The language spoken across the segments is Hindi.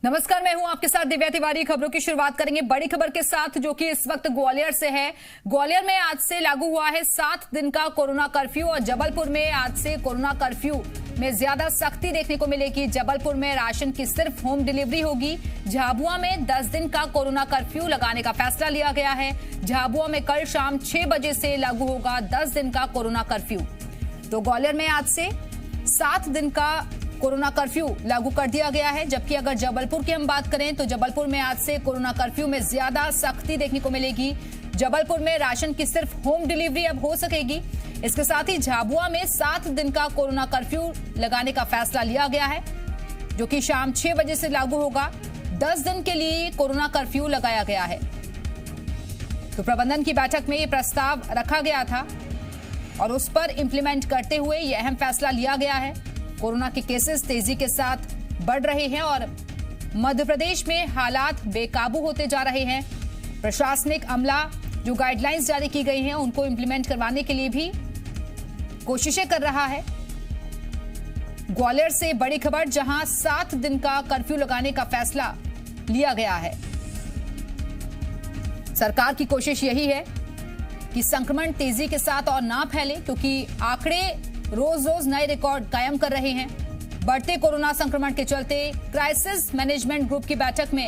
नमस्कार, मैं हूं आपके साथ दिव्या तिवारी। खबरों की शुरुआत करेंगे बड़ी खबर के साथ, जो कि इस वक्त ग्वालियर से है। ग्वालियर में आज से लागू हुआ है 7 दिन का कोरोना कर्फ्यू और जबलपुर में आज से कोरोना कर्फ्यू में ज्यादा सख्ती देखने को मिलेगी। जबलपुर में राशन की सिर्फ होम डिलीवरी होगी। झाबुआ में 10 दिन का कोरोना कर्फ्यू लगाने का फैसला लिया गया है। झाबुआ में कल शाम 6 बजे से लागू होगा 10 दिन का कोरोना कर्फ्यू। तो ग्वालियर में आज से 7 दिन का कोरोना कर्फ्यू लागू कर दिया गया है। जबकि अगर जबलपुर की हम बात करें तो जबलपुर में आज से कोरोना कर्फ्यू में ज्यादा सख्ती देखने को मिलेगी। जबलपुर में राशन की सिर्फ होम डिलीवरी अब हो सकेगी। इसके साथ ही झाबुआ में 7 दिन का कोरोना कर्फ्यू लगाने का फैसला लिया गया है, जो कि शाम 6 बजे से लागू होगा। 10 दिन के लिए कोरोना कर्फ्यू लगाया गया है। तो प्रबंधन की बैठक में ये प्रस्ताव रखा गया था और उस पर इंप्लीमेंट करते हुए यह अहम फैसला लिया गया है। कोरोना के केसेस तेजी के साथ बढ़ रहे हैं और मध्य प्रदेश में हालात बेकाबू होते जा रहे हैं। प्रशासनिक अमला जो गाइडलाइंस जारी की गई हैं उनको इंप्लीमेंट करवाने के लिए भी कोशिशें कर रहा है। ग्वालियर से बड़ी खबर, जहां 7 दिन का कर्फ्यू लगाने का फैसला लिया गया है। सरकार की कोशिश यही है कि संक्रमण तेजी के साथ और ना फैले, क्योंकि आंकड़े रोज रोज नए रिकॉर्ड कायम कर रहे हैं। बढ़ते कोरोना संक्रमण के चलते क्राइसिस मैनेजमेंट ग्रुप की बैठक में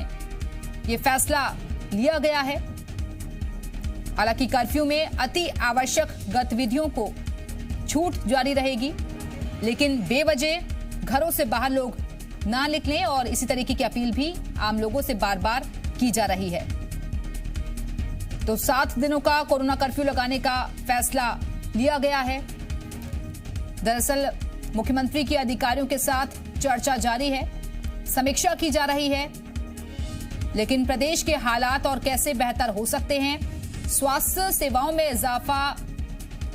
यह फैसला लिया गया है। हालांकि कर्फ्यू में अति आवश्यक गतिविधियों को छूट जारी रहेगी, लेकिन बेवजह घरों से बाहर लोग ना निकलें और इसी तरीके की अपील भी आम लोगों से बार बार की जा रही है। तो 7 दिनों का कोरोना कर्फ्यू लगाने का फैसला लिया गया है। दरअसल मुख्यमंत्री की अधिकारियों के साथ चर्चा जारी है, समीक्षा की जा रही है, लेकिन प्रदेश के हालात और कैसे बेहतर हो सकते हैं, स्वास्थ्य सेवाओं में इजाफा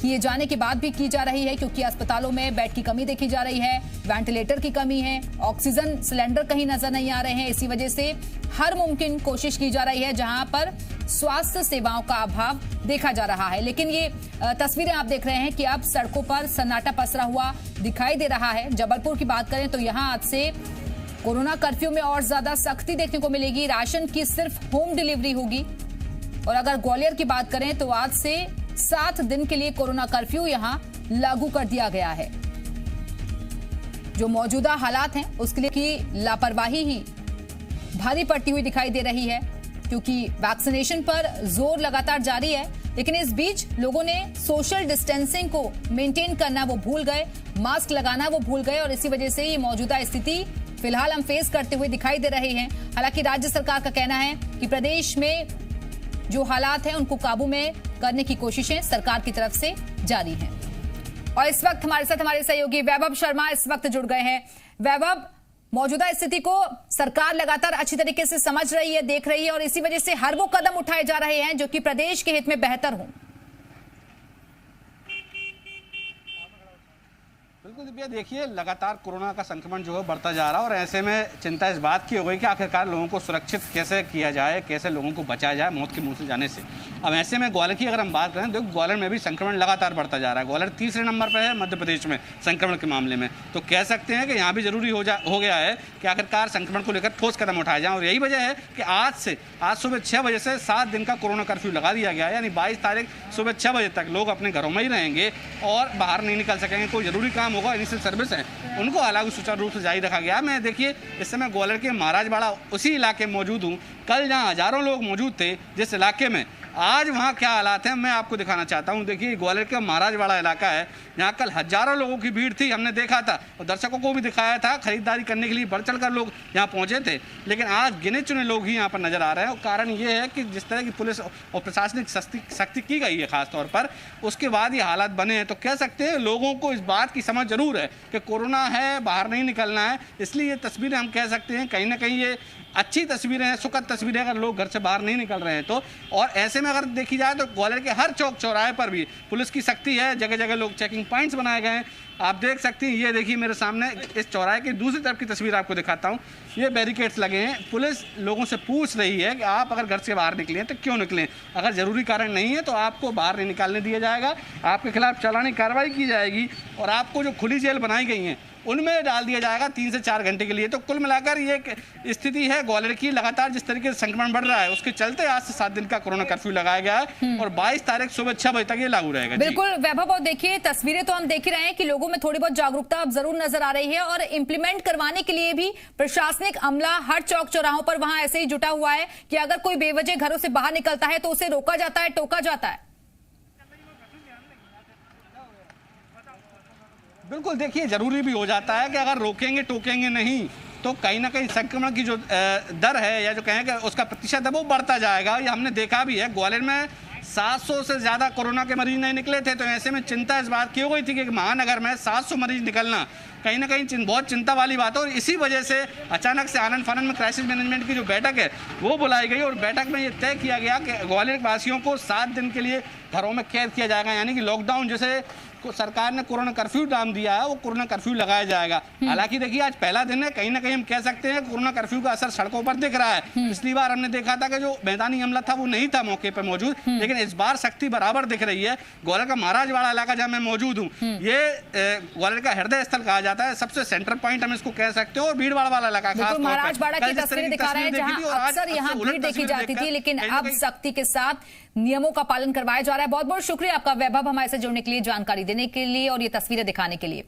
किए जाने की बात भी की जा रही है, क्योंकि अस्पतालों में बेड की कमी देखी जा रही है, वेंटिलेटर की कमी है, ऑक्सीजन सिलेंडर कहीं नजर नहीं आ रहे हैं। इसी वजह से हर मुमकिन कोशिश की जा रही है जहां पर स्वास्थ्य सेवाओं का अभाव देखा जा रहा है। लेकिन ये तस्वीरें आप देख रहे हैं कि अब सड़कों पर सन्नाटा पसरा हुआ दिखाई दे रहा है। जबलपुर की बात करें तो यहां आज से कोरोना कर्फ्यू में और ज्यादा सख्ती देखने को मिलेगी। राशन की सिर्फ होम डिलीवरी होगी। और अगर ग्वालियर की बात करें तो आज से 7 दिन के लिए कोरोना कर्फ्यू यहां लागू कर दिया गया है। जो मौजूदा हालात हैं उसके लिए की लापरवाही ही भारी पड़ती हुई दिखाई दे रही है, क्योंकि वैक्सीनेशन पर जोर लगातार जारी है, लेकिन इस बीच लोगों ने सोशल डिस्टेंसिंग को मेंटेन करना वो भूल गए, मास्क लगाना वो भूल गए और इसी वजह से ये मौजूदा स्थिति फिलहाल हम फेस करते हुए दिखाई दे रहे हैं। हालांकि राज्य सरकार का कहना है कि प्रदेश में जो हालात हैं उनको काबू में करने की कोशिशें सरकार की तरफ से जारी हैं। और इस वक्त हमारे साथ हमारे सहयोगी वैभव शर्मा इस वक्त जुड़ गए हैं। वैभव, मौजूदा स्थिति को सरकार लगातार अच्छी तरीके से समझ रही है, देख रही है और इसी वजह से हर वो कदम उठाए जा रहे हैं जो कि प्रदेश के हित में बेहतर हो। बिल्कुल दिव्या, देखिए लगातार कोरोना का संक्रमण जो है बढ़ता जा रहा है और ऐसे में चिंता इस बात की हो गई कि आखिरकार लोगों को सुरक्षित कैसे किया जाए, कैसे लोगों को बचाया जाए मौत के मुंह से जाने से। अब ऐसे में ग्वालियर की अगर हम बात करें तो ग्वालियर में भी संक्रमण लगातार बढ़ता जा रहा है। ग्वालियर तीसरे नंबर पर है मध्य प्रदेश में संक्रमण के मामले में। तो कह सकते हैं कि यहाँ भी जरूरी हो गया है कि आखिरकार संक्रमण को लेकर ठोस कदम उठाए जाएँ और यही वजह है कि आज सुबह 6 बजे से 7 दिन का कोरोना कर्फ्यू लगा दिया गया है। यानी 22 तारीख सुबह 6 बजे तक लोग अपने घरों में ही रहेंगे और बाहर नहीं निकल सकेंगे। कोई जरूरी काम होगा, इनिशियल सर्विस है, उनको हालांकि सुचारू रूप से जारी रखा गया। मैं देखिए इस समय ग्वालियर के महाराजवाड़ा उसी इलाके में मौजूद हूँ। कल जहाँ हजारों लोग मौजूद थे जिस इलाके में, आज वहाँ क्या हालात हैं मैं आपको दिखाना चाहता हूँ। देखिए ग्वालियर का महाराजवाड़ा इलाका है, यहाँ कल हजारों लोगों की भीड़ थी, हमने देखा था और दर्शकों को भी दिखाया था। खरीदारी करने के लिए बढ़ चढ़ कर लोग यहाँ पहुँचे थे, लेकिन आज गिने चुने लोग ही यहाँ पर नजर आ रहे हैं। और कारण ये है कि जिस तरह की पुलिस और प्रशासनिक सख्ती की गई है खासतौर पर, उसके बाद ये हालात बने हैं। तो कह सकते हैं लोगों को इस बात की समझ जरूर है कि कोरोना है, बाहर नहीं निकलना है, इसलिए ये तस्वीरें हम कह सकते हैं कहीं ना कहीं ये अच्छी तस्वीरें हैं, सुखद तस्वीरें अगर लोग घर से बाहर नहीं निकल रहे हैं तो। और ऐसे में अगर देखी जाए तो ग्वालियर के हर चौक चौराहे पर भी पुलिस की सख्ती है, जगह जगह लोग चेकिंग पॉइंट्स बनाए गए हैं। आप देख सकती हैं, ये देखिए मेरे सामने इस चौराहे की दूसरी तरफ की तस्वीर आपको दिखाता हूँ। ये बैरिकेड्स लगे हैं, पुलिस लोगों से पूछ रही है कि आप अगर घर से बाहर निकलें तो क्यों निकलें, अगर ज़रूरी कारण नहीं है तो आपको बाहर नहीं निकालने दिया जाएगा, आपके खिलाफ चालानी कार्रवाई की जाएगी और आपको जो खुली जेल बनाई गई हैं उनमें डाल दिया जाएगा 3 से 4 घंटे के लिए। तो कुल मिलाकर ये एक स्थिति है ग्वालियर की। लगातार जिस तरीके से संक्रमण बढ़ रहा है उसके चलते आज से 7 दिन का कोरोना कर्फ्यू लगाया गया है और 22 तारीख सुबह 6 बजे तक ये लागू रहेगा। बिल्कुल वैभव, और देखिए तस्वीरें तो हम देख ही रहे हैं कि लोगों में थोड़ी बहुत जागरूकता अब जरूर नजर आ रही है और इंप्लीमेंट करवाने के लिए भी प्रशासनिक अमला हर चौक चौराहों पर वहां ऐसे ही जुटा हुआ है कि अगर कोई बेवजह घरों से बाहर निकलता है तो उसे रोका जाता है, टोका जाता है। बिल्कुल, देखिए जरूरी भी हो जाता है कि अगर रोकेंगे टोकेंगे नहीं तो कहीं ना कहीं संक्रमण की जो दर है या जो कहें कि उसका प्रतिशत है वो बढ़ता जाएगा। ये हमने देखा भी है, ग्वालियर में 700 से ज्यादा कोरोना के मरीज नहीं निकले थे। तो ऐसे में चिंता इस बात की हो गई थी कि महानगर में 700 मरीज निकलना कहीं ना कहीं बहुत चिंता वाली बात है। और इसी वजह से अचानक से आनंद फानंद में क्राइसिस मैनेजमेंट की जो बैठक है वो बुलाई गई और बैठक में ये तय किया गया कि ग्वालियर वासियों को 7 दिन के लिए घरों में कैद किया जाएगा, यानी कि लॉकडाउन जैसे सरकार ने कोरोना कर्फ्यू नाम दिया है वो कोरोना कर्फ्यू लगाया जाएगा। हालांकि देखिए आज पहला दिन है, कहीं ना कहीं हम कह सकते हैं कोरोना कर्फ्यू का असर सड़कों पर दिख रहा है। पिछली बार हमने देखा था कि जो मैदानी अमला था वो नहीं था मौके पर मौजूद, लेकिन इस बार सख्ती बराबर दिख रही है। ग्वालियर का महाराजवाड़ा इलाका जहां मैं मौजूद हूँ ये ग्वालियर का हृदय स्थल कहा जाता है, सबसे सेंटर पॉइंट हम इसको कह सकते हो। और भीड़ भाड़ वाला इलाका महाराजवाड़ा की तस्वीरें दिखा रहे हैं जहां अक्सर यहाँ भीड़ देखी जाती थी, लेकिन अब सख्ती के साथ नियमों का पालन करवाया जा रहा है। बहुत बहुत शुक्रिया आपका वैभव, हमारे से जुड़ने के लिए, जानकारी देने के लिए और ये तस्वीरें दिखाने के लिए।